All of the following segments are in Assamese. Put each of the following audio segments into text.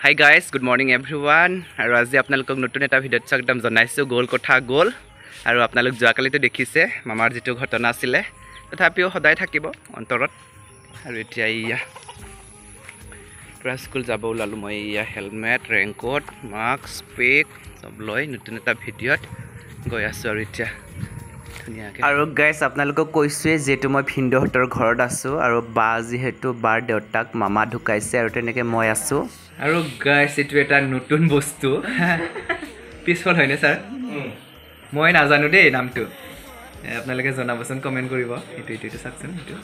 Hi guys, good morning everyone. আৰু আজি আপোনালোকক নতুন এটা ভিডিঅ'ত স্বাগতম জনাইছো গোল কথা গোল আৰু আপোনালোক যোৱাকালিতে দেখিছে মামাৰ যেটো ঘটনা আছিল তথাপিও সদায় থাকিব অন্তৰত আৰু এতিয়া ইয়া স্কুল যাব ওলালো মই ইয়া হেলমেট ৰেইনকোট মাস্ক পেক সব লৈ নতুন এটা ভিডিঅ'ত গৈ আছো আৰু এতিয়া ধুনিয়াকে আৰু গাইস আপোনালোকক কৈছোৱে যেটো মই ভিন্দহতৰ ঘৰত আছো আৰু বা যেহেতু বাৰ দেউতাক মামা ঢুকাইছে আৰু তেনেকে মই আছো আৰু গাইস এটো এটা নতুন বস্তু পিছফল হয়নে স্যাৰ মই নাজানো দেই নামটো আপোনালোকে জনাবচোন কমেন্ট কৰিব এটো চাকচোন এটো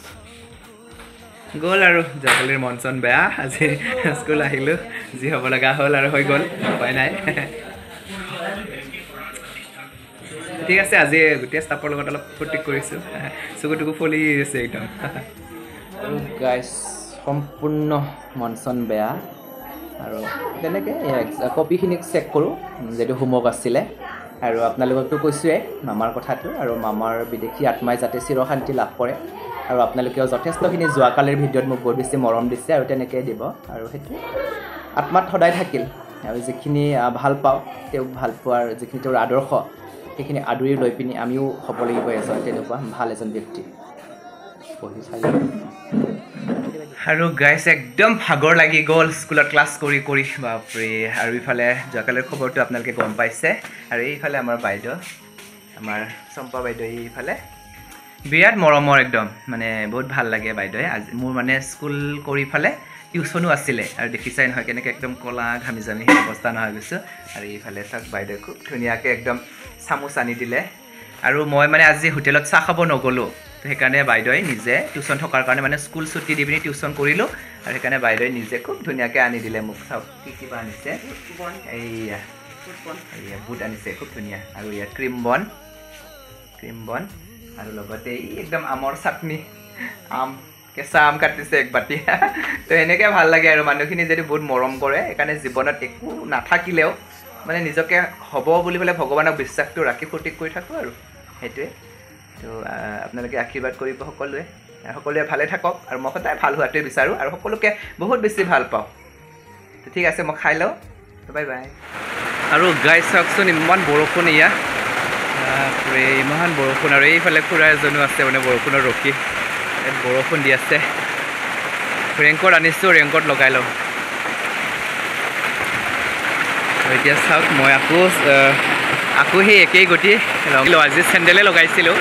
গোল আৰু জাগলেৰ মনচন বেয়া আজি স্কুল আহিলো যি হ'ব লগা হ'ল আৰু হৈ গ'ল উপায় নাই ঠিক আছে আজি গুটিয়া স্টাফৰ লগত অলপ ফূৰ্তি কৰিছো সুগুটুকু ফলি আছে একদম আৰু গাইস সম্পূৰ্ণ মনচন বেয়া আৰু তেনেকে কপিখিনি চেক কৰো যেটো হোমৱৰ্ক আছিল আৰু আপোনালোককটো কৈছোৱে মামাৰ কথাটো আৰু মামাৰ বিদেশী আত্মাই যাতে চিৰ শান্তি লাভ কৰে আৰু আপোনালোকেও যথেষ্টখিনি যোৱাকালিৰ ভিডিঅ'ত মোক বহুত বেছি মৰম দিছে আৰু তেনেকে দিব আৰু হেতু আত্মাত সদায় থাকিল আৰু যিখিনি ভাল পাওঁ তেও ভাল পোৱাৰ যিখিনি তেওঁৰ আদৰ্শ সেইখিনি আদৰি লৈ পিনি আমিও হ'ব লাগিব এজন তেনেকুৱা ভাল এজন ব্যক্তি পঢ়ি চাই আৰু গাইস একদম ভাগৰ লাগি গ'ল স্কুলত ক্লাছ কৰি কৰি বাপৰে আৰু ইফালে যোৱাকালিৰ খবৰটো আপোনালোকে গম পাইছে আৰু এইফালে আমাৰ বাইদেউ আমাৰ চম্পা বাইদেউ এইফালে বিৰাট মৰমৰ একদম মানে বহুত ভাল লাগে বাইদেউ আজি মোৰ মানে স্কুল কৰি ফালে টিউচনো আছিল আৰু দেখিছাই নহয় কেনেকৈ একদম কলা ঘামি জামি অৱস্থা নহয় গৈছে আৰু এইফালে চাক বাইদেউ খুব ধুনীয়াকৈ একদম চামুচ আনি দিলে আৰু মই মানে আজি হোটেলত চাহ খাব নগলো সেইকাৰণে বাইদেউ নিজে টিউচন থকাৰ কাৰণে মানে স্কুল ছুটি দি পিনি টিউচন কৰিলো আৰু সেইকাৰণে বাইদেউ নিজে খুব ধুনীয়াকৈ আনি দিলে মোক চাওক কি আনিছে এইয়া বুট আনিছে খুব ধুনীয়া আৰু ইয়াত ক্ৰীম বন আৰু লগতে একদম আমৰ চাটনি আম কেঁচা আম কাটিছে এক বাটি তো এনেকৈ ভাল লাগে আৰু মানুহখিনি যদি বহুত মৰম কৰে সেইকাৰণে জীৱনত একো নাথাকিলেও মানে নিজকে হ'ব বুলি পেলাই ভগৱানক বিশ্বাসটো ৰাখি ফূৰ্তি কৰি থাকোঁ আৰু সেইটোৱে তো আপোনালোকে আশীৰ্বাদ কৰিব সকলোৱে ভালে থাকক আৰু মই সদায় ভাল হোৱাটোৱে বিচাৰোঁ আৰু সকলোকে বহুত বেছি ভাল পাওঁ তো ঠিক আছে মই খাই লওঁ বাই বাই আৰু গাইছ চাওকচোন ইমান বৰষুণ এয়া ইমান বৰষুণ আৰু এইফালে খুৰা এজনো আছে মানে বৰষুণৰ ৰখি বৰষুণ দি আছে ৰেইনকোট আনিছোঁ ৰেইনকোট লগাই লওঁ এতিয়া চাওক মই আকৌ সেই একেই গতি আজি চেণ্ডেলে লগাইছিলোঁ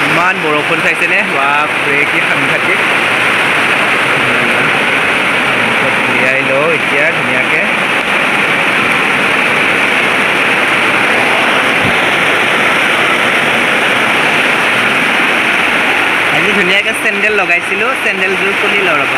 ইমান বৰষুণ চাইছেনে বাপৰে কি সাংঘাতিক উলিয়াই লওঁ এতিয়া ধুনীয়াকৈ আজি ধুনীয়াকৈ চেণ্ডেল লগাইছিলোঁ চেণ্ডেলযোৰ খুলি লওঁ ৰ'ব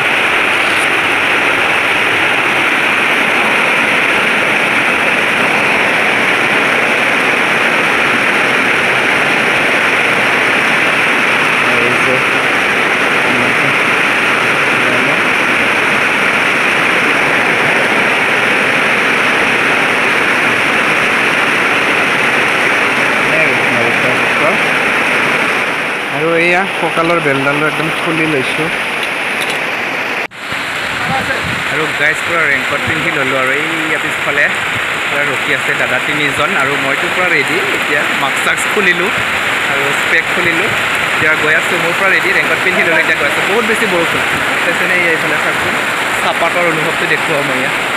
আৰু এয়া কঁকালৰ বেলডালো একদম খুলি লৈছোঁ আৰু গাইজ পূৰা ৰেইনকোট পিন্ধি ল'লোঁ আৰু এই পিছফালে পূৰা ৰখি আছে দাদা তিনিজন আৰু মইতো পূৰা ৰেডি এতিয়া মাস্ক খুলিলোঁ আৰু স্পেক খুলিলোঁ এতিয়া গৈ আছোঁ মোৰ পৰা ৰেডি ৰেইনকোট পিন্ধি ল'লোঁ এতিয়া গৈ আছোঁ বহুত বেছি বৰষুণ চাইছেনে এইফালে চাওকচোন চাহপাতৰ অনুভৱটো দেখুৱাওঁ মই ইয়াত